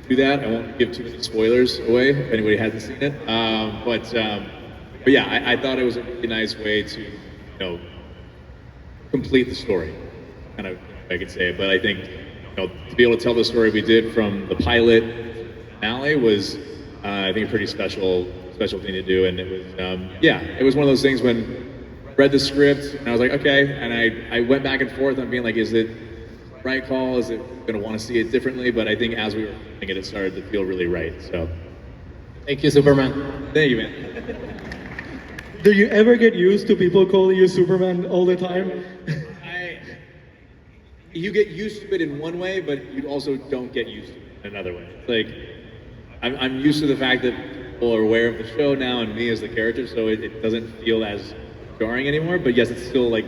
do that. I won't give too many spoilers away if anybody hasn't seen it. But yeah, I thought it was a really nice way to, complete the story. Kind of, if I could say it, but I think, to be able to tell the story we did from the pilot finale was, I think, a pretty special thing to do. And it was, it was one of those things when I read the script and I was like, okay, and I went back and forth on being like, is it the right call? Is it going to want to see it differently? But I think as we were filming it, it started to feel really right. So, Thank you, Superman. thank you, man. Do you ever get used to people calling you Superman all the time? You get used to it in one way, but you also don't get used to it in another way. Like, I'm used to the fact that people are aware of the show now and me as the character, so it doesn't feel as jarring anymore. But yes, it's still like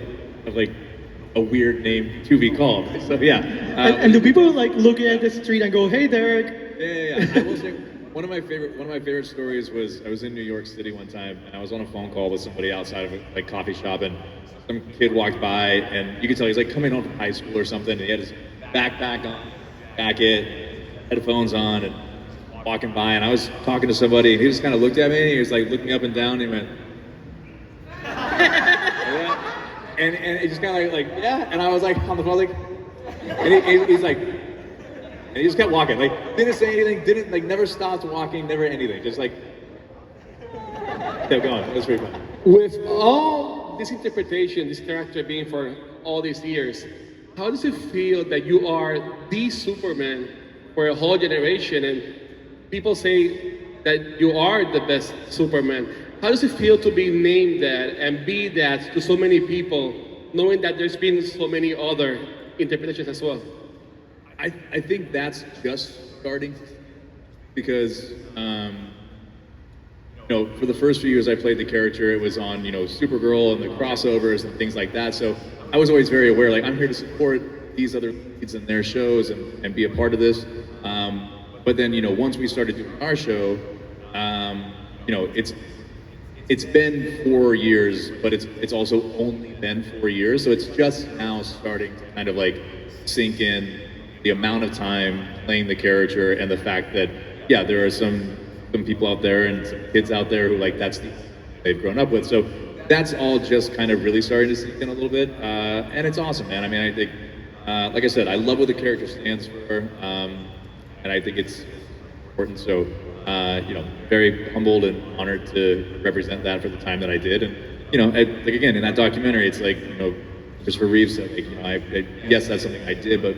a weird name to be called. So yeah. And do people like looking at the street and go, "Hey, Derek"? Yeah. I will say one of my favorite stories was I was in New York City one time and I was on a phone call with somebody outside of a coffee shop, and some kid walked by and you could tell he's like coming home from high school or something, and he had his backpack on, jacket, headphones on, and walking by, and I was talking to somebody and he just kind of looked at me and he was like looking up and down and he went yeah. And it just kind of like yeah, and I was like on the phone like, and he's like, and he just kept walking, like didn't say anything, didn't like, never stopped walking, never anything, just like kept going. It was pretty fun. With all this interpretation, this character being for all these years, how does it feel that you are the Superman for a whole generation and people say that you are the best Superman? How does it feel to be named that and be that to so many people, knowing that there's been so many other interpretations as well? I think that's just starting to, because for the first few years I played the character, it was on Supergirl and the crossovers and things like that. So I was always very aware, like I'm here to support these other leads in their shows and be a part of this. But then once we started doing our show, it's been 4 years, but it's also only been 4 years. So it's just now starting to kind of like sink in the amount of time playing the character and the fact that, yeah, there are some people out there and some kids out there who like that's the they've grown up with. So that's all just kind of really starting to sink in a little bit. And it's awesome, man. I mean, I think, like I said, I love what the character stands for. And I think it's important. So, very humbled and honored to represent that for the time that I did. And, like again, in that documentary, it's like, Christopher Reeve said, like, yes, that's something I did, but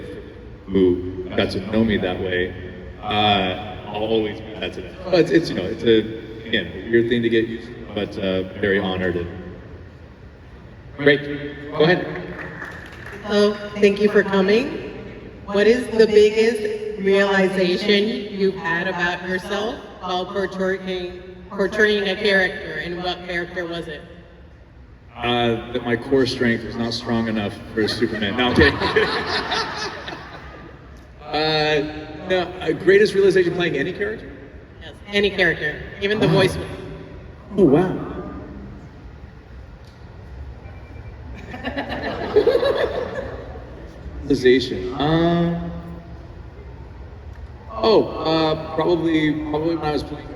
who got to know me that way, I'll always be that to them. But it's a weird thing to get used to, but very honored. And Great. Go ahead. So, thank you for coming. What is the biggest realization you've had about yourself while portraying a character, and what character was it? That my core strength was not strong enough for Superman. No, I'm kidding. Greatest realization playing any character? Yes, any character, even the voice one. Oh, wow. Realization. Probably when I was playing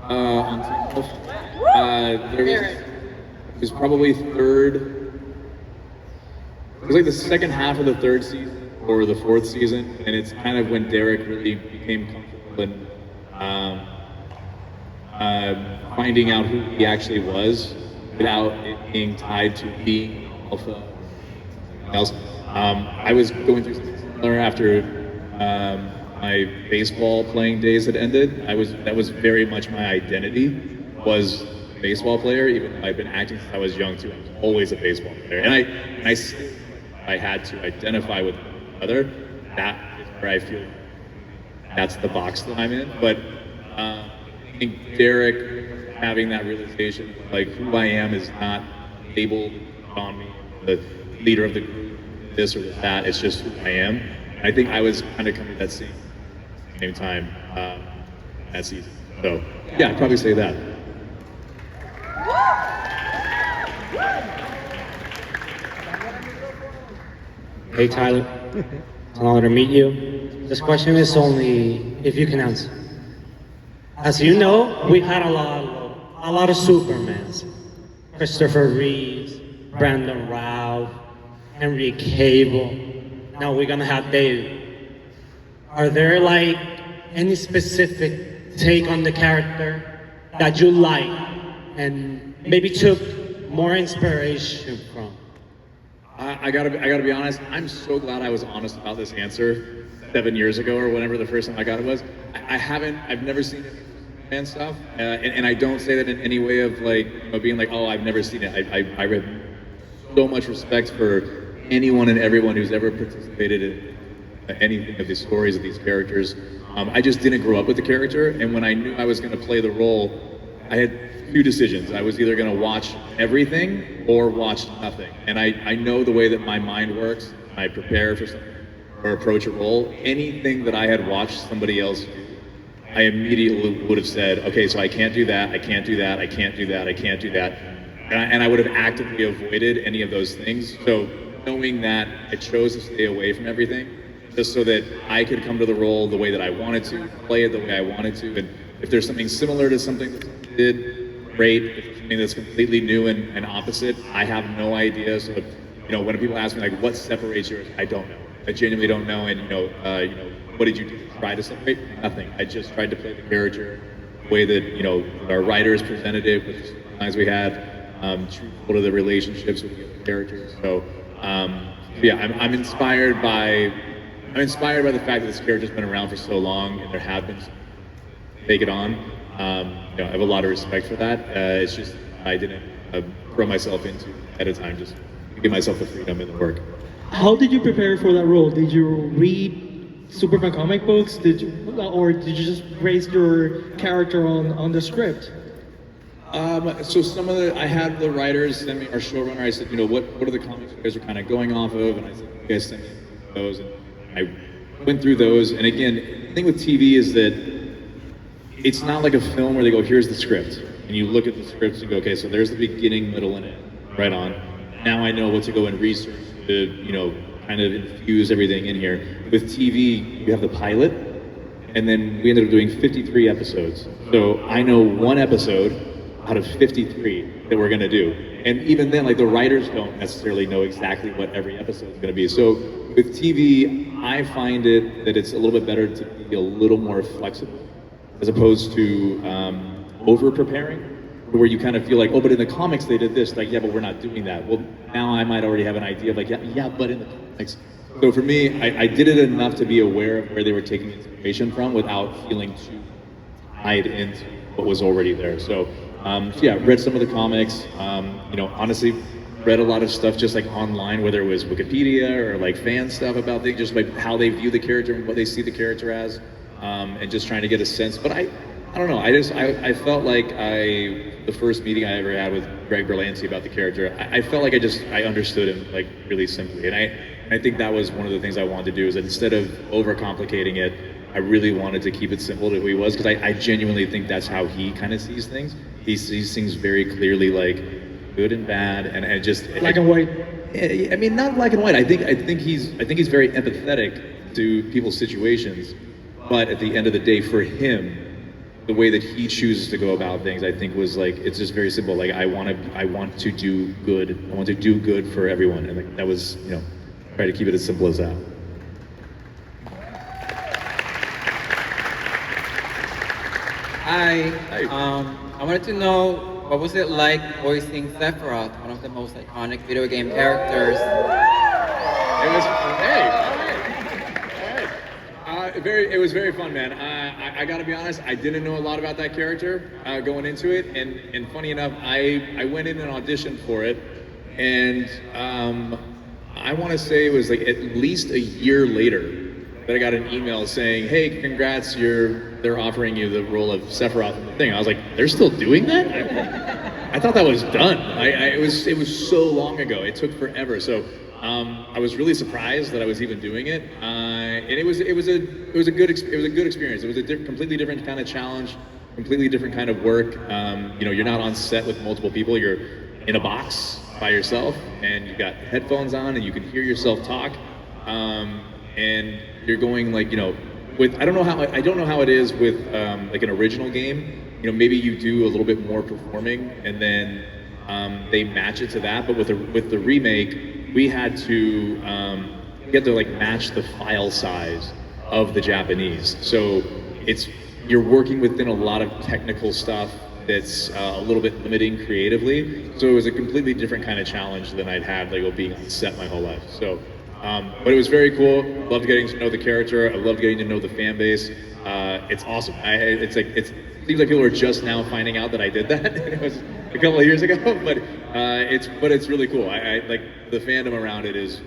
on Teen Wolf. It was probably third. It was like the second half of the third season or the fourth season, and it's kind of when Derek really became comfortable in finding out who he actually was without it being tied to being alpha or something else. I was going through something similar after my baseball playing days had ended. That was very much my identity, was a baseball player, even though I've been acting since I was young too. I was always a baseball player. And I had to identify with other, that is where I feel that's the box that I'm in. But I think Derek having that realization, like who I am is not labeled on me, the leader of the group, this or that, it's just who I am. I think I was kind of coming to that same time that season. So yeah, I'd probably say that. Hey, Tyler. It's an honor to meet you. This question is only if you can answer. As you know, we've had a lot of Supermans. Christopher Reeves, Brandon Routh, Henry Cable. Now we're gonna have David. Are there like any specific take on the character that you like and maybe took more inspiration from? I gotta be honest. I'm so glad I was honest about this answer 7 years ago or whenever the first time I got it was. I've never seen it and stuff, and I don't say that in any way of like being like, oh, I've never seen it. I read so much respect for anyone and everyone who's ever participated in anything of these stories of these characters. I just didn't grow up with the character, and when I knew I was going to play the role, I had two decisions. I was either going to watch everything or watch nothing, and I know the way that my mind works. I prepare for something or approach a role. Anything that I had watched somebody else do, I immediately would have said, okay, so I can't do that, I can't do that, I can't do that, I can't do that. And I would have actively avoided any of those things. So knowing that, I chose to stay away from everything just so that I could come to the role the way that I wanted to, play it the way I wanted to. And if there's something similar to something that someone did, great. If there's something that's completely new and opposite, I have no idea. So, when people ask me like, what separates yours, I don't know. I genuinely don't know. And what did you do to try to separate? Nothing. I just tried to play the character the way that our writers presented it with the storylines we had, truthful to the relationships with the other characters. So I'm inspired by the fact that this character's been around for so long and there have been some take it on. I have a lot of respect for that. It's just I didn't throw myself into at a time just to give myself the freedom in the work. How did you prepare for that role? Did you read Superman comic books? Or did you just base your character on the script? So I had the writers send me, our showrunner, I said, what are the comics you guys are kind of going off of? And I said, you guys send me those. And I went through those. And again, the thing with TV is that it's not like a film where they go, here's the script. And you look at the scripts and go, okay, so there's the beginning, middle, and end. Right on. Now I know what to go and research to, kind of infuse everything in here. With TV, you have the pilot, and then we ended up doing 53 episodes. So I know one episode out of 53 that we're gonna do. And even then, like the writers don't necessarily know exactly what every episode is gonna be. So with TV, I find it that it's a little bit better to be a little more flexible as opposed to over preparing, where you kind of feel like, oh, but in the comics they did this, like, yeah, but we're not doing that. Well, now I might already have an idea of like, yeah, but in the comics. So for me, I did it enough to be aware of where they were taking inspiration from without feeling too tied into what was already there. So read some of the comics, honestly, read a lot of stuff just like online, whether it was Wikipedia or like fan stuff about things, just like how they view the character and what they see the character as, and just trying to get a sense. But I don't know. I felt like the first meeting I ever had with Greg Berlanti about the character, I felt like I understood him like really simply, and I think that was one of the things I wanted to do is that instead of overcomplicating it, I really wanted to keep it simple to who he was because I genuinely think that's how he kind of sees things. He sees things very clearly, like good and bad, and just Black and white. I mean, not black and white. I think he's very empathetic to people's situations, but at the end of the day, for him, the way that he chooses to go about things, I think was like, it's just very simple. Like I want to do good. I want to do good for everyone, and like, that was, try to keep it as simple as that. Hi. I wanted to know what was it like voicing Sephiroth, one of the most iconic video game characters. It was it was very fun, man. I gotta be honest, I didn't know a lot about that character going into it, and funny enough, I went in and auditioned for it, and I want to say it was like at least a year later that I got an email saying, "Hey, congrats! They're offering you the role of Sephiroth in the thing." I was like, "They're still doing that?" I thought that was done. It was so long ago. It took forever. So I was really surprised that I was even doing it, and it was a good experience. It was a completely different kind of challenge, completely different kind of work. You're not on set with multiple people. You're in a box by yourself, and you got headphones on, and you can hear yourself talk. and you're going like, with I don't know how it is with like an original game. Maybe you do a little bit more performing, and then they match it to that. But with the remake, we had to like match the file size of the Japanese. So you're working within a lot of technical stuff that's a little bit limiting creatively. So it was a completely different kind of challenge than I'd had like being on set my whole life. So, but it was very cool. Loved getting to know the character. I loved getting to know the fan base. It's awesome. It seems like people are just now finding out that I did that. It was a couple of years ago, but it's really cool. I like the fandom around it is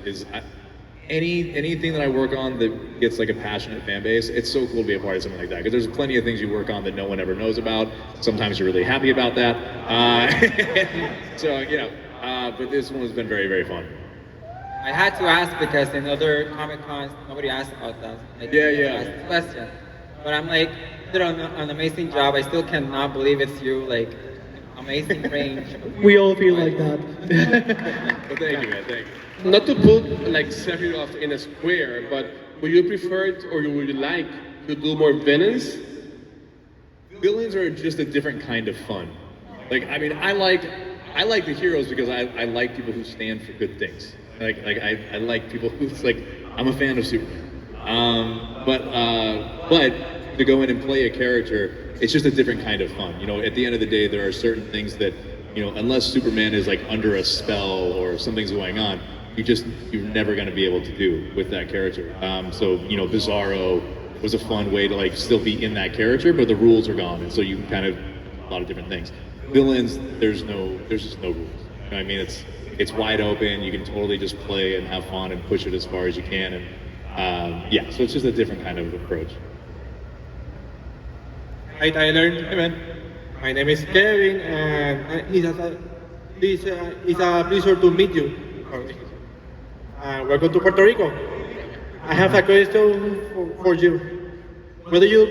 anything that I work on that gets like a passionate fan base. It's so cool to be a part of something like that, because there's plenty of things you work on that no one ever knows about. Sometimes you're really happy about that. So but this one has been very, very fun. I had to ask because in other Comic Cons nobody asked about that. Like, Yeah. asked the question, but I'm like, you did an amazing job. I still cannot believe it's you. Like, amazing range. We all feel like that. But thank you, man. Thank you. Not to put like Sephiroth in a square, but would you prefer or would you like to do more villains? Villains are just a different kind of fun. Like, I mean, I like the heroes because I like people who stand for good things. I like people who's like, I'm a fan of Superman. But to go in and play a character, it's just a different kind of fun. At the end of the day, there are certain things that, unless Superman is like under a spell or something's going on, you're never going to be able to do with that character. So Bizarro was a fun way to like still be in that character, but the rules are gone, and so you can kind of a lot of different things. Villains, there's just no rules. I mean, it's wide open. You can totally just play and have fun and push it as far as you can, and so it's just a different kind of approach. Hi Tyler. Hey man. My name is Kevin, and it's a pleasure to meet you. Welcome to Puerto Rico. I have a question for you. What do you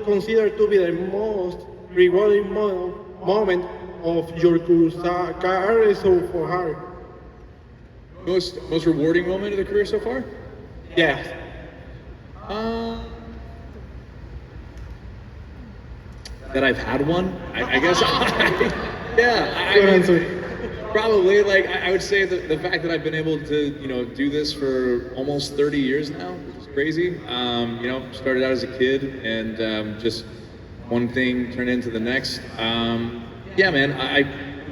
consider to be the most rewarding moment of your career so far? Most rewarding moment of the career so far? Yes. That I've had one, I guess. Good answer. Probably, like, I would say that the fact that I've been able to, do this for almost 30 years now, which is crazy. Started out as a kid, and just one thing turned into the next. The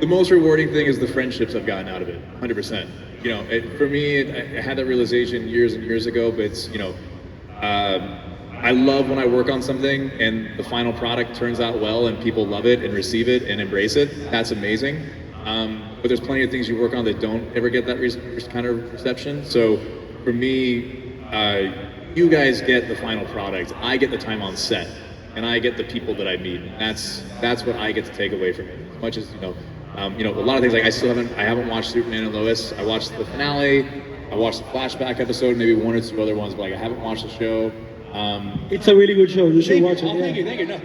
most rewarding thing is the friendships I've gotten out of it, 100%. For me, I had that realization years and years ago, but it's, I love when I work on something and the final product turns out well and people love it and receive it and embrace it. That's amazing. But there's plenty of things you work on that don't ever get that kind of reception. So for me, you guys get the final product. I get the time on set, and I get the people that I meet. That's what I get to take away from it. As much as a lot of things, like I haven't watched Superman and Lois. I watched the finale. I watched the flashback episode, maybe one or two other ones, but like I haven't watched the show. It's a really good show. You should watch it. Thank you. No,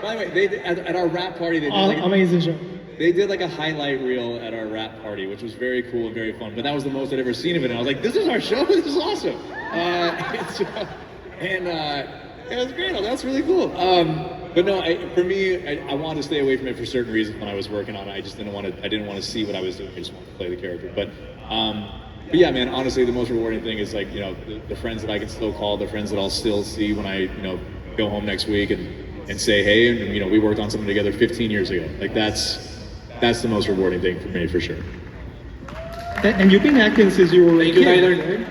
by the way, at our rap party, they did amazing show. They did like a highlight reel at our rap party, which was very cool and very fun. But that was the most I'd ever seen of it. And I was like, this is our show? This is awesome. It was great. That's really cool. But no, for me, I wanted to stay away from it for certain reasons when I was working on it. I just didn't want to see what I was doing. I just wanted to play the character. But yeah, man, honestly, the most rewarding thing is like, the friends that I can still call, the friends that I'll still see when I, go home next week and say, hey, and we worked on something together 15 years ago. Like that's the most rewarding thing for me, for sure. And you've been acting since you were a Thank you, kid, Tyler. right?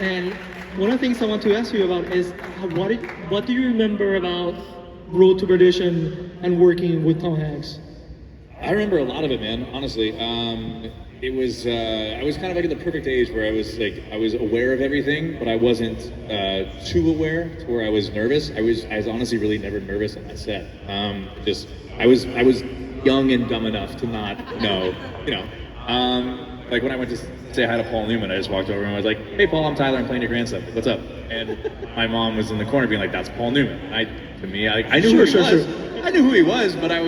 And one of the things I want to ask you about is what do you remember about Road to Perdition and working with Tom Hanks? I remember a lot of it, man. Honestly, it was I was kind of like at the perfect age where I was aware of everything, but I wasn't too aware to where I was nervous. I was honestly really never nervous on that set. I was young and dumb enough to not know, like when I went to say hi to Paul Newman, I just walked over and I was like, hey Paul, I'm Tyler, I'm playing your grandson, what's up? And my mom was in the corner being like, that's Paul Newman. I knew who he was. I knew who he was, but I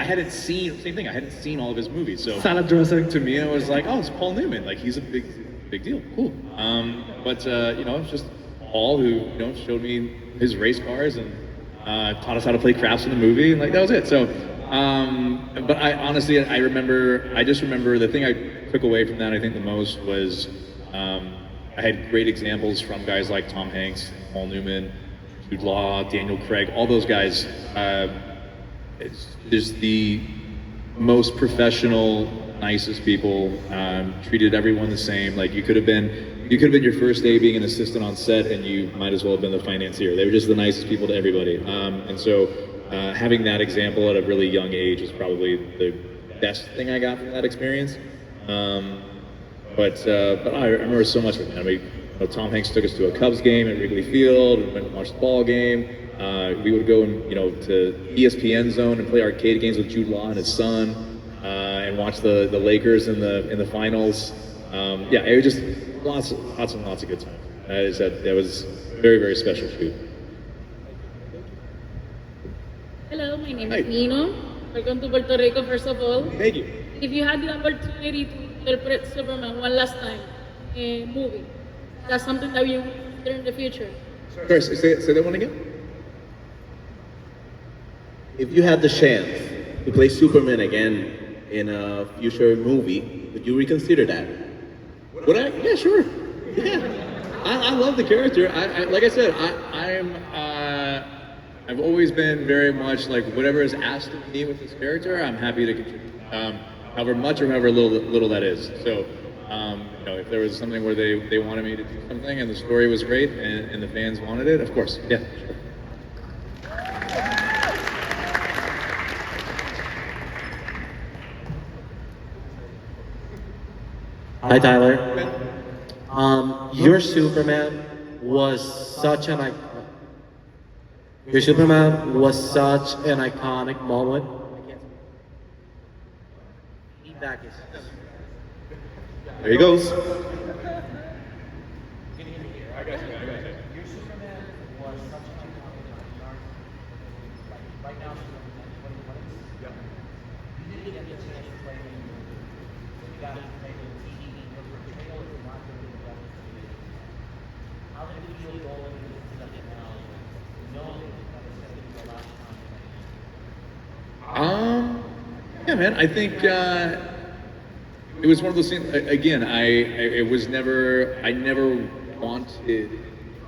hadn't seen, same thing, I hadn't seen all of his movies. So Salad dressing. to me, I was like, oh, it's Paul Newman. Like he's a big big deal. Cool. But you know, it's just Paul who showed me his race cars and taught us how to play craps in the movie, and like that was it. So, but I honestly, I just remember the thing I took away from that. I think the most was I had great examples from guys like Tom Hanks, Paul Newman, Jude Law, Daniel Craig, all those guys. It's just the most professional, nicest people. Treated everyone the same. Like you could have been your first day being an assistant on set, and you might as well have been the financier. They were just the nicest people to everybody. And so having that example at a really young age was probably the best thing I got from that experience. But I remember so much of it. I mean, Tom Hanks took us to a Cubs game at Wrigley Field. We went and watched the ball game. We would go and to ESPN Zone and play arcade games with Jude Law and his son, and watch the Lakers in the finals. Yeah, it was just lots and lots of good time. That was very, very special shoot. Hello, my name Hi. is Nino. Welcome to Puerto Rico, first of all. Thank you. If you had the opportunity to interpret Superman one last time in a movie, that's something that you would consider in the future. Sorry, say that one again. If you had the chance to play Superman again in a future movie, would you reconsider that? Would I? Yeah, sure. Yeah, I love the character. Like I said, I've always been very much like whatever is asked of me with this character, I'm happy to contribute. However much or however little that is. So, if there was something where they wanted me to do something and the story was great and the fans wanted it, of course, yeah, sure. Hi, Tyler. Your Superman was such an iconic moment. There he goes. Yeah, man. I think it was one of those things. Again, I never wanted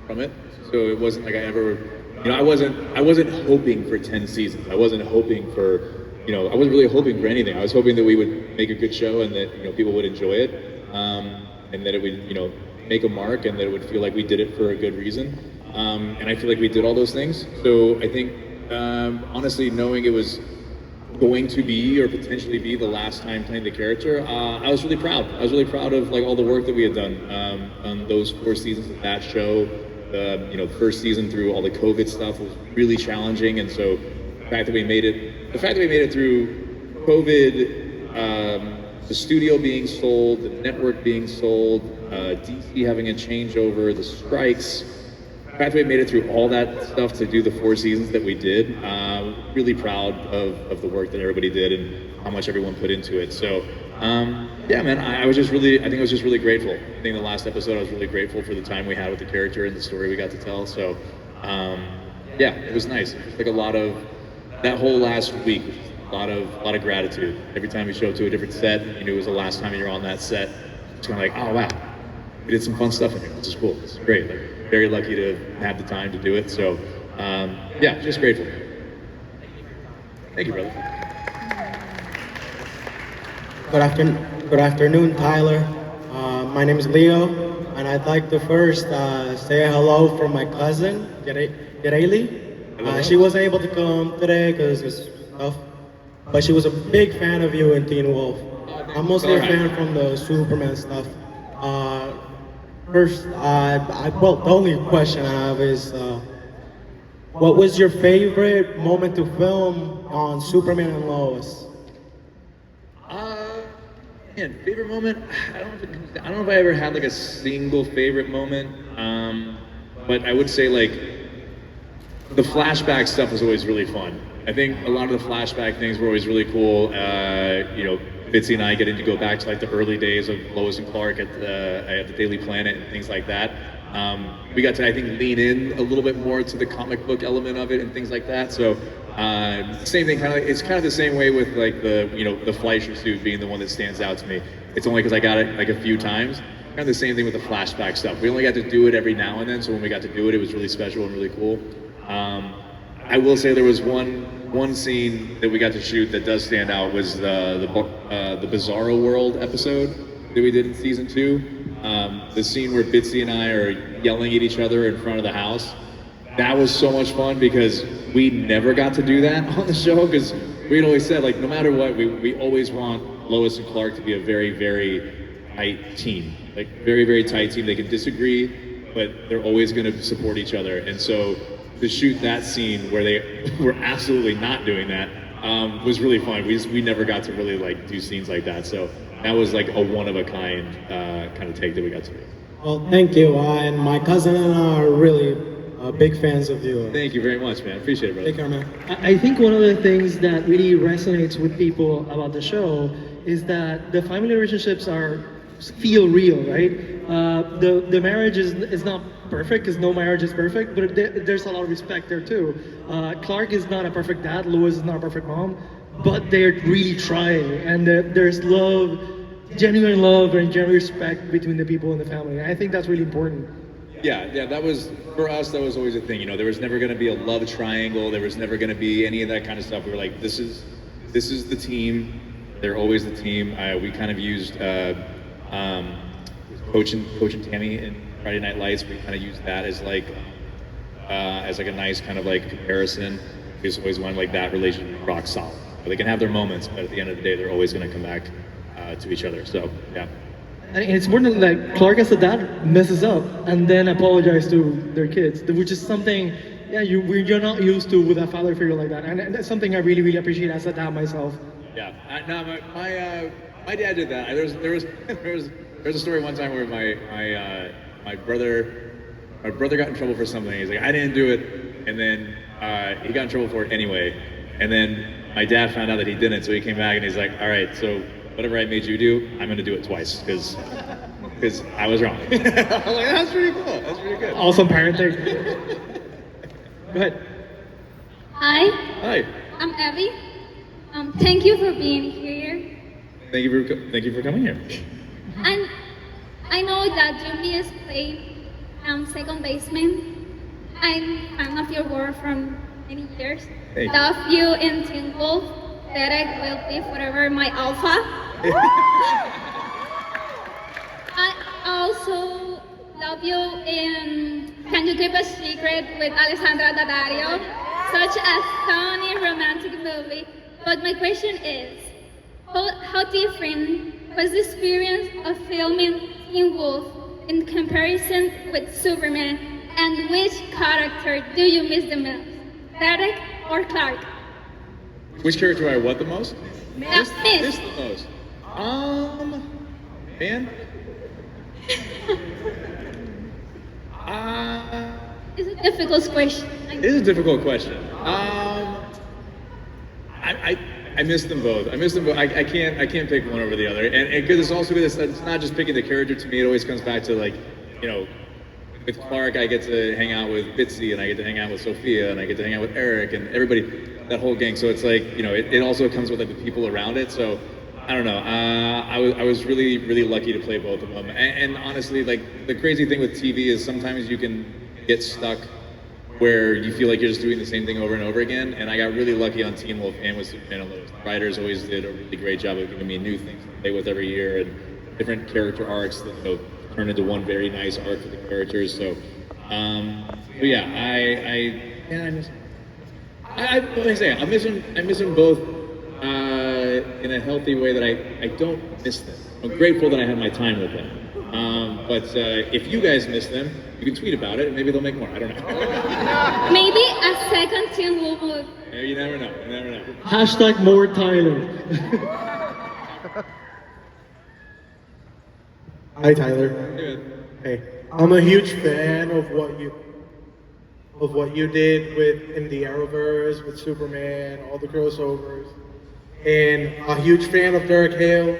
from it, so it wasn't like I ever, I wasn't hoping for 10 seasons. I wasn't hoping for, I wasn't really hoping for anything. I was hoping that we would make a good show and that people would enjoy it, and that it would, make a mark and that it would feel like we did it for a good reason. And I feel like we did all those things. So I think, honestly, knowing it was going to be or potentially be the last time playing the character, I was really proud. I was really proud of like all the work that we had done on those 4 seasons of that show. First season through all the COVID stuff was really challenging, and so the fact that we made it through COVID, the studio being sold, the network being sold, DC having a changeover, the strikes. The fact that we made it through all that stuff to do the 4 seasons that we did, really proud of the work that everybody did and how much everyone put into it. So, yeah, man, I was just really grateful. I think the last episode I was really grateful for the time we had with the character and the story we got to tell. So, yeah, it was nice. It was like a lot of, that whole last week, a lot of gratitude. Every time you show up to a different set, you knew it was the last time you were on that set. It's kind of like, oh wow, we did some fun stuff in here. This is cool. This is great. Like, very lucky to have the time to do it. So, yeah, just grateful. Thank you, brother. Good afternoon, Tyler. My name is Leo, and I'd like to first say hello from my cousin, Yareli. She wasn't able to come today because it was tough, but she was a big fan of you in Teen Wolf. I'm mostly a fan from the Superman stuff. First, the only question I have is, what was your favorite moment to film on Superman and Lois? Man, favorite moment? I don't know if I ever had like a single favorite moment, but I would say like the flashback stuff was always really fun. I think a lot of the flashback things were always really cool. Bitsy and I getting to go back to like the early days of Lois and Clark at the Daily Planet and things like that. We got to, I think, lean in a little bit more to the comic book element of it and things like that. So same thing, it's kind of the same way with like the Fleischer suit being the one that stands out to me. It's only because I got it like a few times. Kind of the same thing with the flashback stuff. We only got to do it every now and then, so when we got to do it, it was really special and really cool. I will say there was one scene that we got to shoot that does stand out was the Bizarro World episode that we did in season 2. The scene where Bitsy and I are yelling at each other in front of the house. That was so much fun because we never got to do that on the show because we'd always said, like, no matter what, we always want Lois and Clark to be a very, very tight team. Like, very, very tight team. They can disagree, but they're always going to support each other. And so to shoot that scene where they were absolutely not doing that was really fun. We never got to really, like, do scenes like that. So that was, like, a one-of-a-kind kind of take that we got to do. Well, thank you. And my cousin and I are really big fans of you. Thank you very much, man. Appreciate it, brother. Take care, man. I think one of the things that really resonates with people about the show is that the family relationships feel real, right? The marriage is not perfect because no marriage is perfect, but there's a lot of respect there too. Clark is not a perfect dad, Lois is not a perfect mom, but they're really trying, and there's love, genuine love and genuine respect between the people in the family. And I think that's really important. Yeah, that was, for us, that was always a thing. There was never going to be a love triangle. There was never going to be any of that kind of stuff. We were like, this is the team. They're always the team. We kind of used Coach and Tammy in Friday Night Lights. We kind of used that as like a nice kind of like comparison. We just always wanted like that relationship rock solid. They can have their moments, but at the end of the day, they're always going to come back to each other. So yeah. And it's more than like Clark as a dad messes up and then apologize to their kids, which is something you're not used to with a father figure like that. And that's something I really, really appreciate as a dad myself. Yeah, my dad did that. There was a story one time where my brother got in trouble for something. He's like, I didn't do it, and then he got in trouble for it anyway. And then my dad found out that he didn't, so he came back and he's like, all right, so whatever I made you do, I'm gonna do it twice because I was wrong. I'm like, that's pretty cool. That's pretty good. Awesome parenting. Go ahead. Hi, I'm Abby. Thank you for being here. Thank you for coming here. And I know that Jimmy is playing second baseman. I'm a fan of your work from many years. Love you in Teen Wolf. Derek will be forever my alpha. I also love you in Can You Keep a Secret with Alessandra Daddario. Such a funny romantic movie. But my question is, how different was the experience of filming Teen Wolf in comparison with Superman? And which character do you miss the most, Derek or Clark? Which character I what the most? Miss the most. Man. It's a difficult question. It is a difficult question. I miss them both. I can't pick one over the other. And because it's also good, it's not just picking the character. To me, it always comes back to like, with Clark, I get to hang out with Bitsy, and I get to hang out with Sophia, and I get to hang out with Eric, and everybody, that whole gang. So it's like, it also comes with like the people around it. So I don't know. I was really, really lucky to play both of them. And honestly, like the crazy thing with TV is sometimes you can get stuck where you feel like you're just doing the same thing over and over again. And I got really lucky on Teen Wolf and with Superman and Lois. The writers always did a really great job of giving me new things to play with every year and different character arcs that turn into one very nice arc for the characters. So, but yeah, I miss them. What I say, I miss them both in a healthy way that I don't miss them. I'm grateful that I had my time with them. But if you guys miss them, you can tweet about it and maybe they'll make more. I don't know. Maybe a second Teen Wolf movie. You never know. You never know. Hashtag more Tyler. Hi, Tyler. Hey, I'm a huge fan of what you did in the Arrowverse with Superman, all the crossovers. and a huge fan of Derek Hale.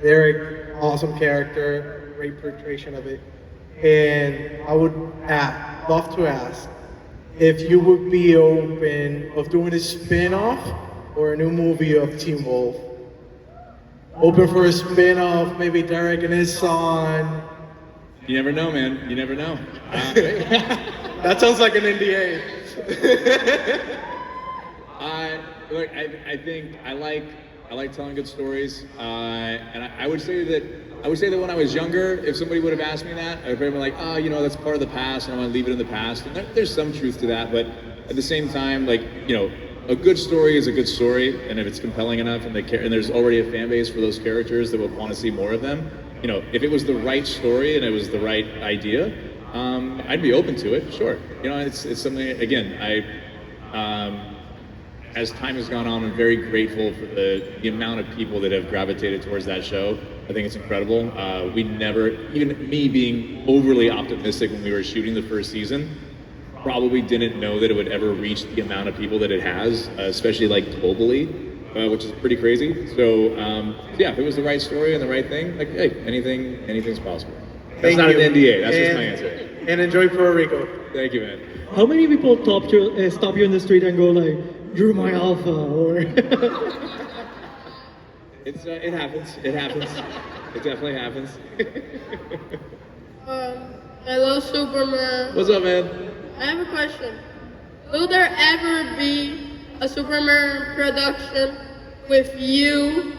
Derek, awesome character, great portrayal of it. And I would love to ask if you would be open of doing a spin-off or a new movie of Teen Wolf. Open for a spin-off, maybe Derek and his son. You never know, man. You never know. That sounds like an NDA. Look, I think I like telling good stories, and I would say that when I was younger, if somebody would have asked me that, I would have been like, oh, you know, that's part of the past, and I want to leave it in the past. And there's some truth to that, but at the same time, like, you know, a good story is a good story, and if it's compelling enough, and there's already a fan base for those characters that would want to see more of them, you know, if it was the right story and it was the right idea, I'd be open to it, sure. You know, it's something, again, as time has gone on, I'm very grateful for the amount of people that have gravitated towards that show. I think it's incredible. We never, even me being overly optimistic when we were shooting the first season, probably didn't know that it would ever reach the amount of people that it has, especially like globally, which is pretty crazy. So yeah, if it was the right story and the right thing, like, hey, anything's possible. That's not an NDA, that's just my answer. And enjoy Puerto Rico. Thank you, man. How many people stop you in the street and go like, "You're my alpha," or? It happens. It happens. It definitely happens. Hello, Superman. What's up, man? I have a question. Will there ever be a Superman production with you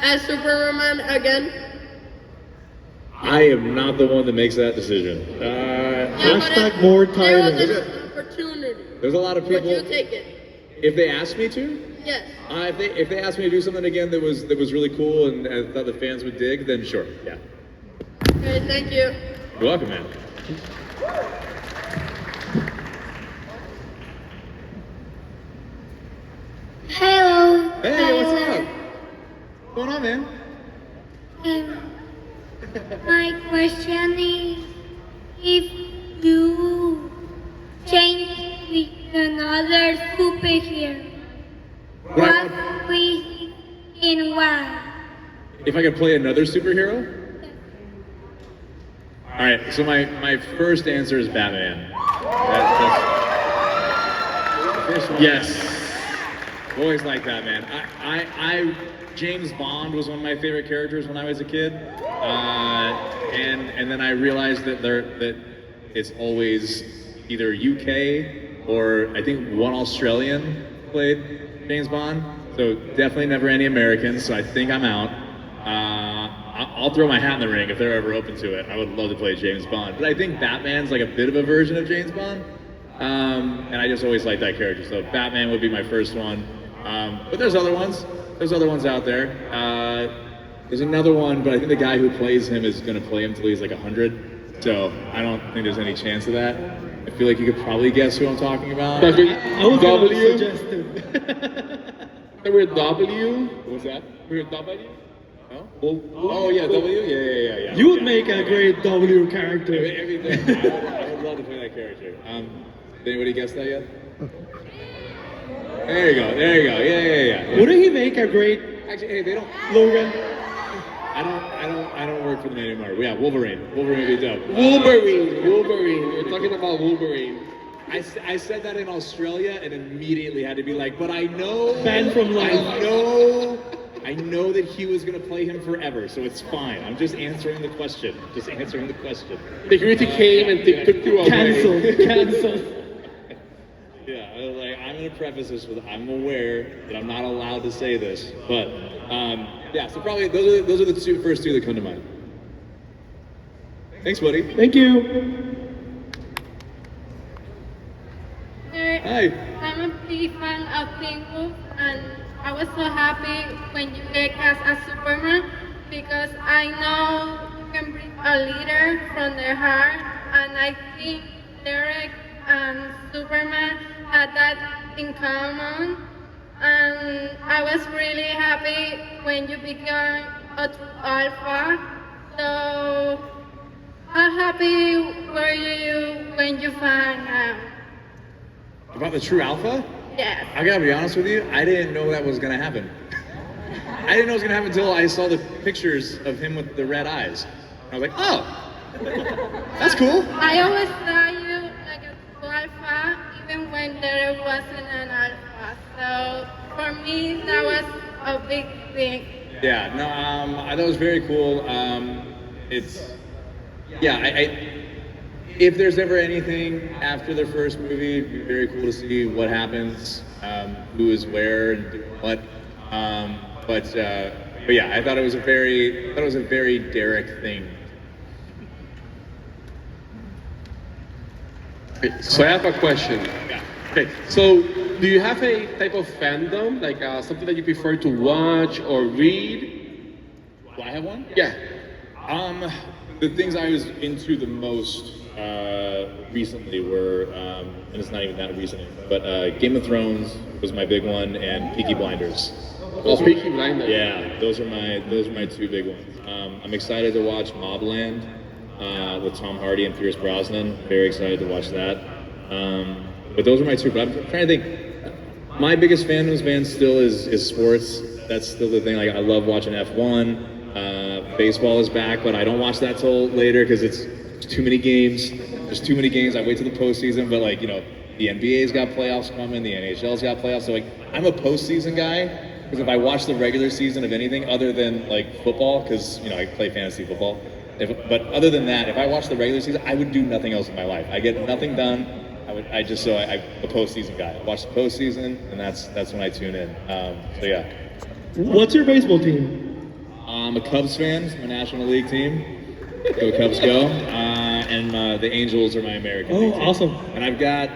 as Superman again? I am not the one that makes that decision. Hashtag more There was Tyler. an opportunity. There's a lot of people. Would you take it? If they ask me to, Yes. if they asked me to do something again that was really cool and I thought the fans would dig, then sure, yeah. Okay, thank you. You're welcome, man. Hello. Hey, what's up? What's going on, man? My question is, if you change with another superhero, what will and why? If I could play another superhero? All right, so my first answer is Batman. That's the first one. Yes. Always like Batman. I James Bond was one of my favorite characters when I was a kid, and then I realized that it's always either UK or I think one Australian played James Bond. So definitely never any Americans. So I think I'm out. I'll throw my hat in the ring if they're ever open to it. I would love to play James Bond, but I think Batman's like a bit of a version of James Bond, and I just always liked that character. So Batman would be my first one. But there's other ones. There's other ones out there. There's another one, but I think the guy who plays him is going to play him till he's like 100. So I don't think there's any chance of that. I feel like you could probably guess who I'm talking about. I was going to W? suggest it. We're W? What's that? We're W? No? Oh yeah, W? Yeah. You would make a great W character. Everything. I would love to play that character. Did anybody guess that yet? There you go. Yeah. Wouldn't he make a great Actually, hey, they don't. Logan? I don't work for them anymore. Yeah, Wolverine. Wolverine would be dope. Wolverine. We're talking about Wolverine. I said that in Australia and immediately had to be like, but I know. Banned from life. I know that he was gonna play him forever, so it's fine. I'm just answering the question. Security came and took you away. Cancelled. Yeah, I was like, I'm gonna preface this with I'm aware that I'm not allowed to say this, but yeah. So probably those are the first two that come to mind. Thanks, buddy. Thank you. Hi. I'm a big fan of Teen Wolf, and I was so happy when you get cast as Superman because I know you can bring a leader from the heart, and I think Derek and Superman had that in common. And I was really happy when you became a true alpha. So how happy were you when you found out? About the true alpha? Yes. I gotta be honest with you, I didn't know that was gonna happen. I didn't know it was gonna happen until I saw the pictures of him with the red eyes. I was like, oh, that's cool. I always saw you like a true alpha, even when there wasn't an alpha. So for me, that was a big thing. Yeah, no, I thought it was very cool. It's, yeah, if there's ever anything after the first movie, it'd be very cool to see what happens, who is where and doing what. But yeah, I thought it was a very Derek thing. So I have a question. Yeah. Okay, so do you have a type of fandom, like something that you prefer to watch or read? Do I have one? Yeah. The things I was into the most recently were, and it's not even that recent, but Game of Thrones was my big one, and Peaky Blinders. Oh, Peaky Blinders. Yeah, those are my two big ones. I'm excited to watch Mobland with Tom Hardy and Pierce Brosnan. Very excited to watch that. But those are my two. But I'm trying to think. My biggest fandoms band still is sports. That's still the thing. Like I love watching F1. Baseball is back, but I don't watch that till later because it's too many games. There's too many games. I wait till the postseason. But like the NBA's got playoffs coming. The NHL's got playoffs. So like I'm a postseason guy because if I watch the regular season of anything other than like football, because I play fantasy football. But other than that, if I watch the regular season, I would do nothing else in my life. I get nothing done. I'm a postseason guy. I watch the postseason, and that's when I tune in. So yeah. What's your baseball team? I'm a Cubs fan. It's my National League team. Go Cubs, go! And the Angels are my American League team. Awesome! And I've got.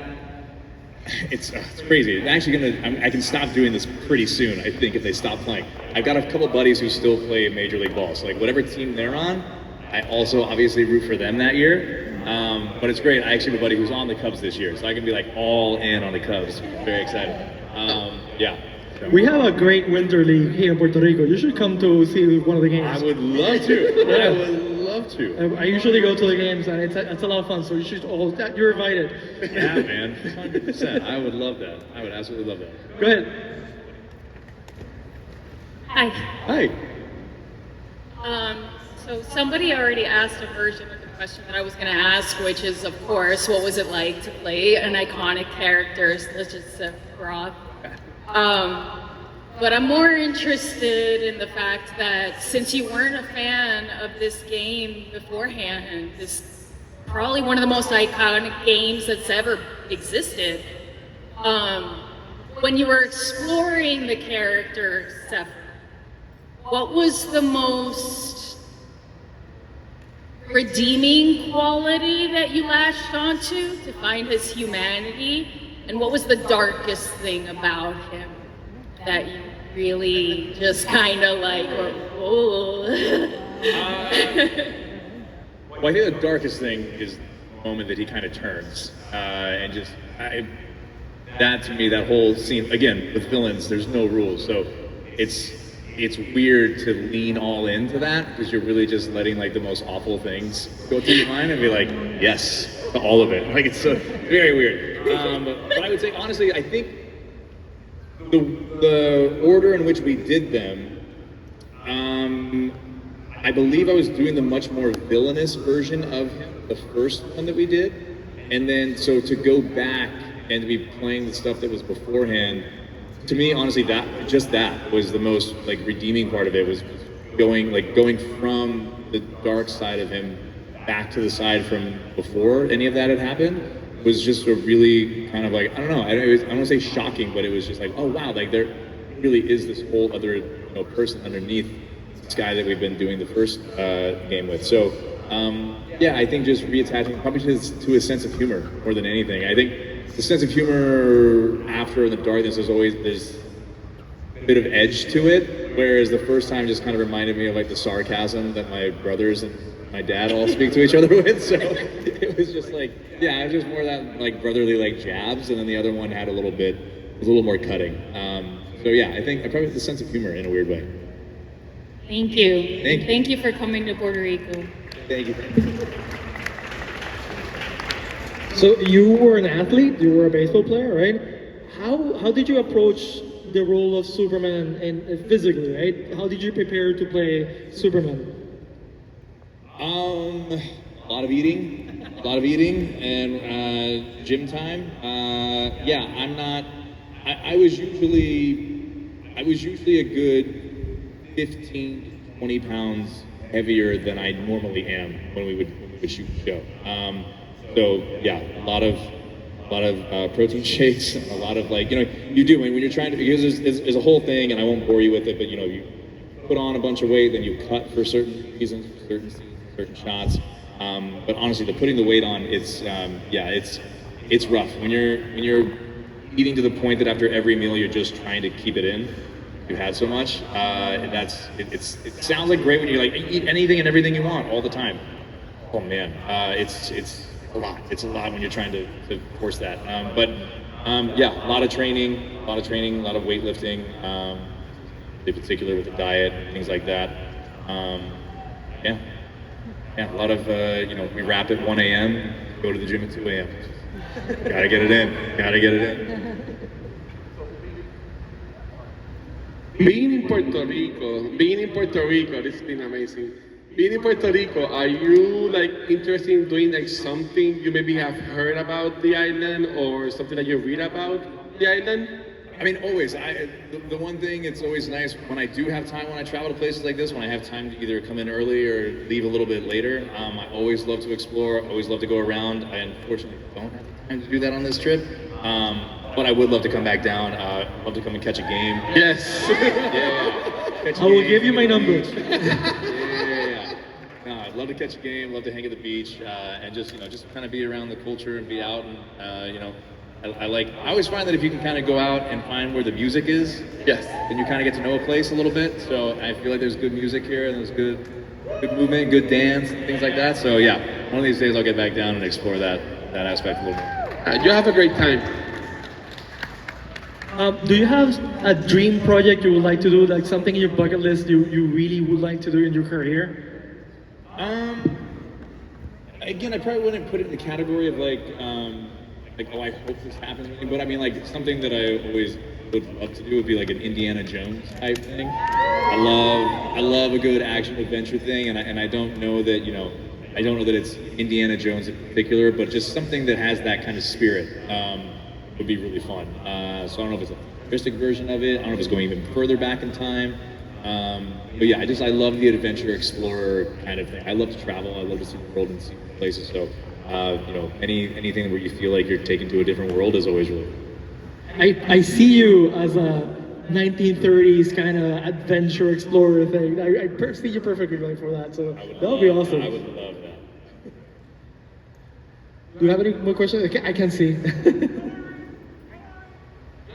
It's crazy. It's actually I can stop doing this pretty soon. I think if they stop playing. I've got a couple buddies who still play Major League Ball. So like whatever team they're on, I also obviously root for them that year. But it's great. I actually have a buddy who's on the Cubs this year, so I can be like all in on the Cubs. Very excited. Yeah. So. We have a great winter league here in Puerto Rico. You should come to see one of the games. I would love to. Yeah. I would love to. I usually go to the games, and it's a lot of fun. So you're invited. Yeah, man, 100%. I would love that. I would absolutely love that. Go ahead. Hi. Hi. So somebody already asked a version of the question that I was going to ask, which is, of course, what was it like to play an iconic character such as Sephiroth? But I'm more interested in the fact that since you weren't a fan of this game beforehand, this is probably one of the most iconic games that's ever existed. When you were exploring the character Sephiroth, what was the most redeeming quality that you latched onto to find his humanity? And what was the darkest thing about him that you really just kind of like, oh? Well, I think the darkest thing is the moment that he kind of turns. And just, that to me, that whole scene, again, with villains, there's no rules. So it's weird to lean all into that because you're really just letting like the most awful things go through your mind and be like, yes, to all of it. Like it's so very weird. But I would say, honestly, I think the order in which we did them, I believe I was doing the much more villainous version of him, the first one that we did. And then, so to go back and to be playing the stuff that was beforehand, to me, honestly, that was the most like redeeming part of it, was going from the dark side of him back to the side from before any of that had happened. Was just a really kind of like, I don't know, I don't want to say shocking, but it was just like, oh wow, like there really is this whole other person underneath this guy that we've been doing the first game with. So yeah, I think just reattaching probably to his sense of humor more than anything. I think the sense of humor after the darkness there's a bit of edge to it, whereas the first time just kind of reminded me of like the sarcasm that my brothers and my dad all speak to each other with. So it was just like, yeah, it was just more that like brotherly like jabs, and then the other one had a little more cutting. So yeah, I think I probably have the sense of humor in a weird way. Thank you. Thank you for coming to Puerto Rico. Thank you. So you were an athlete, you were a baseball player, right? How did you approach the role of Superman and physically, right? How did you prepare to play Superman? A lot of eating, and gym time. Yeah, I'm not. I was usually a good 15 to 20 pounds heavier than I normally am when we would shoot the show. So yeah, a lot of protein shakes, and a lot of you do when you're trying to, because there's a whole thing, and I won't bore you with it, but you put on a bunch of weight, then you cut for certain reasons, for certain scenes, certain shots. But honestly, the putting the weight on, it's rough when you're eating to the point that after every meal you're just trying to keep it in. You had so much. It sounds like great when you eat anything and everything you want all the time. Oh man, it's a lot. It's a lot when you're trying to force that. Yeah, a lot of training, a lot of weightlifting, in particular with the diet, things like that. Yeah, a lot of we wrap at 1 a.m., go to the gym at 2 a.m. Gotta get it in. Being in Puerto Rico, this has been amazing. Being in Puerto Rico, are you interested in doing something you maybe have heard about the island, or something that you read about the island? I mean, always. The one thing, it's always nice when I do have time, when I travel to places like this, when I have time to either come in early or leave a little bit later. I always love to explore, always love to go around. I unfortunately don't have the time to do that on this trip. But I would love to come back down. Love to come and catch a game. Yes. Yeah. I will give you my number. Yeah. No, I'd love to catch a game. Love to hang at the beach and just kind of be around the culture and be out and I always find that if you can kind of go out and find where the music is, yes, then you kind of get to know a place a little bit. So I feel like there's good music here, and there's good movement, good dance, and things like that. So yeah, one of these days I'll get back down and explore that aspect a little more. You have a great time. Do you have a dream project you would like to do, like something in your bucket list you really would like to do in your career? Again, I probably wouldn't put it in the category of oh, I hope this happens, but I mean something that I always would love to do would be an Indiana Jones type thing. I love a good action adventure thing, and I don't know that I don't know that it's Indiana Jones in particular, but just something that has that kind of spirit would be really fun. So I don't know if it's a futuristic version of it. I don't know if it's going even further back in time. But yeah, I love the adventure explorer kind of thing. I love to travel. I love to see the world and see places. So anything where you feel like you're taken to a different world is always really fun. I see you as a 1930s kind of adventure explorer thing. I see you perfectly going for that. So that would be awesome. I would love that. Do you have any more questions? I can't see.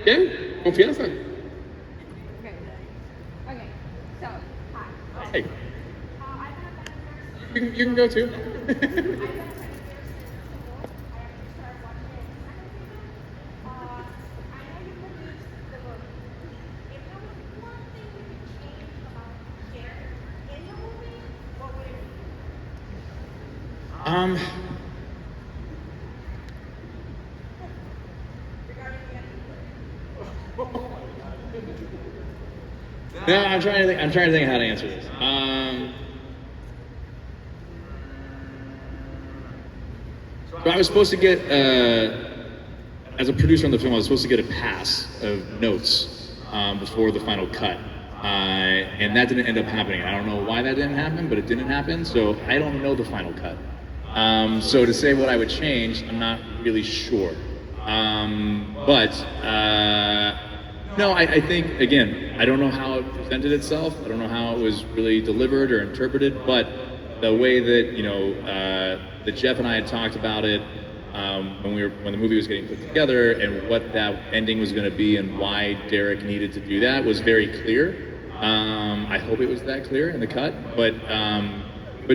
Yeah, confianza. Okay, so, hi. Hey, You can go too. No, I'm trying to think how to answer this. So I was supposed to get, as a producer on the film, I was supposed to get a pass of notes before the final cut, and that didn't end up happening. I don't know why that didn't happen, but it didn't happen. So I don't know the final cut. So to say what I would change, I'm not really sure. No, I think, again, I don't know how it presented itself. I don't know how it was really delivered or interpreted, but the way that, that Jeff and I had talked about it when the movie was getting put together and what that ending was going to be and why Derek needed to do that was very clear. I hope it was that clear in the cut, but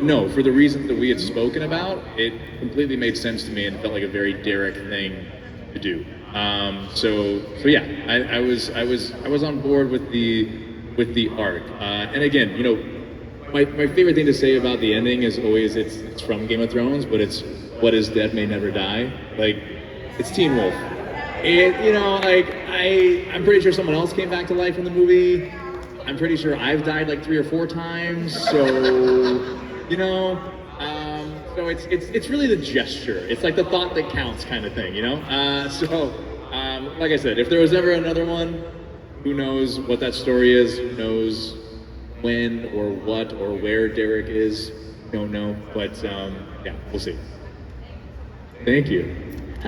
no, for the reasons that we had spoken about, it completely made sense to me and felt like a very Derek thing to do. So yeah, I was on board with the arc. And again, my favorite thing to say about the ending is always it's from Game of Thrones, but it's what is dead may never die. Like, it's Teen Wolf. I I'm pretty sure someone else came back to life in the movie. I'm pretty sure I've died like 3 or 4 times. So, you know, so it's really the gesture. It's like the thought that counts kind of thing, you know? Like I said, if there was ever another one, who knows what that story is, who knows when or what or where Derek is, don't know, but yeah, we'll see. Thank you.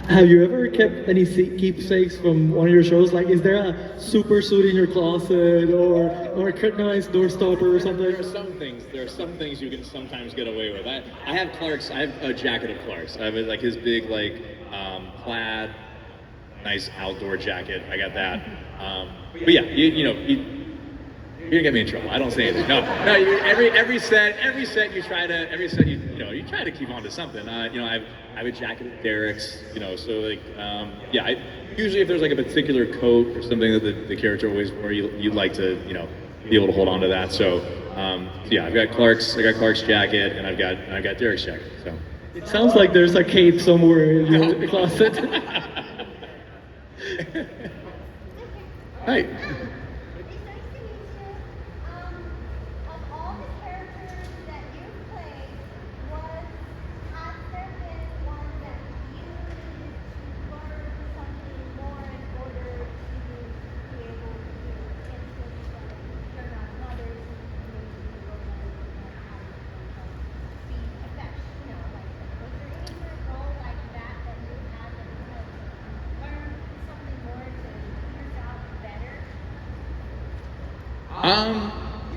Have you ever kept any keepsakes from one of your shows? Like, is there a super suit in your closet or a nice door stopper or something? There are some things you can sometimes get away with. I have Clark's. I have a jacket of Clark's. I have like his big like plaid, nice outdoor jacket. I got that. But yeah, you're gonna get me in trouble. I don't say anything. No. Every set you try to keep on to something. I have a jacket of Derek's. So like yeah. Usually if there's like a particular coat or something that the character always wore, you'd like to be able to hold on to that. So yeah, I got Clark's jacket and I've got Derek's jacket. So it sounds like there's a cape somewhere in your closet. Hi.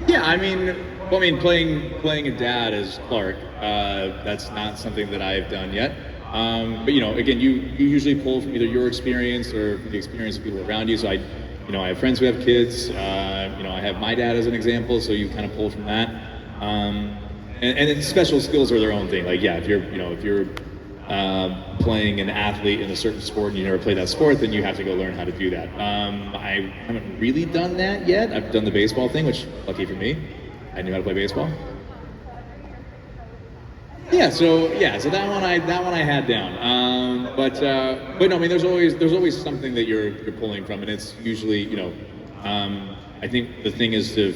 Yeah, I mean, playing a dad as Clark, that's not something that I've done yet. But again, you usually pull from either your experience or the experience of people around you. So I have friends who have kids. I have my dad as an example, so you kind of pull from that. And then special skills are their own thing. Like, yeah, if you're playing an athlete in a certain sport and you never played that sport, then you have to go learn how to do that. I haven't really done that yet. I've done the baseball thing, which lucky for me, I knew how to play baseball. So that one I had down. But no, I mean, there's always something that you're pulling from, and it's usually I think the thing is to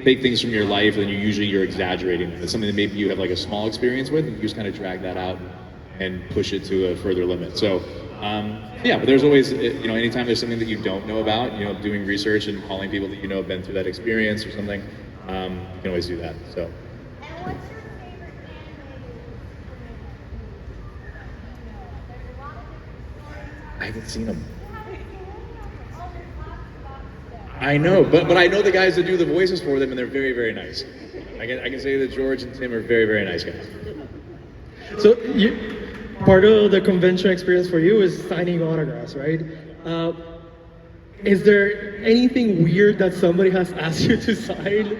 take things from your life and you're exaggerating. It's something that maybe you have like a small experience with, and you just kind of drag that out and push it to a further limit. So, but there's always, anytime there's something that you don't know about, doing research and calling people that have been through that experience or something, you can always do that. So. I haven't seen them. I know, but I know the guys that do the voices for them, and they're very, very nice. I can say that George and Tim are very, very nice guys. So part of the convention experience for you is signing autographs, right? Is there anything weird that somebody has asked you to sign?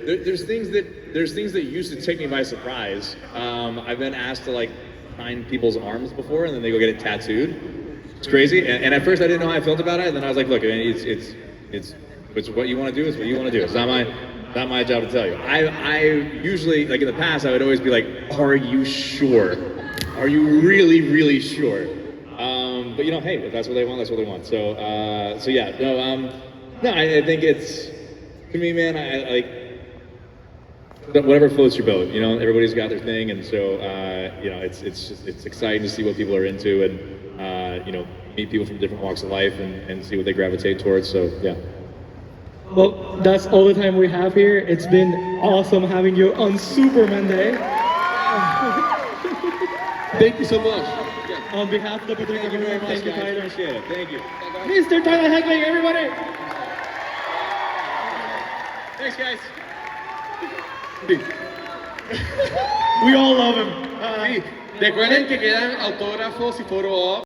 There's things that used to take me by surprise. I've been asked to like sign people's arms before, and then they go get it tattooed. It's crazy. And at first I didn't know how I felt about it. And then I was like, look, I mean, it's what you want to do. It's what you want to do. It's not my job to tell you. I usually, like in the past, I would always be like, are you sure? Are you really, really sure? But hey, if that's what they want, that's what they want. So yeah, no, I think it's, to me, man, I like, whatever floats your boat, everybody's got their thing. And so, it's exciting to see what people are into and, meet people from different walks of life and see what they gravitate towards. So yeah. Well, that's all the time we have here. It's been awesome having you on Superman Day. Thank you so much. Yeah. On behalf of the Puerto Rico community, thank you, Tyler. Appreciate it. Thank you. Mr. Tyler Hoechlin, everybody. Thanks, guys. We all love him. Recuerden que quedan autógrafos y photo op.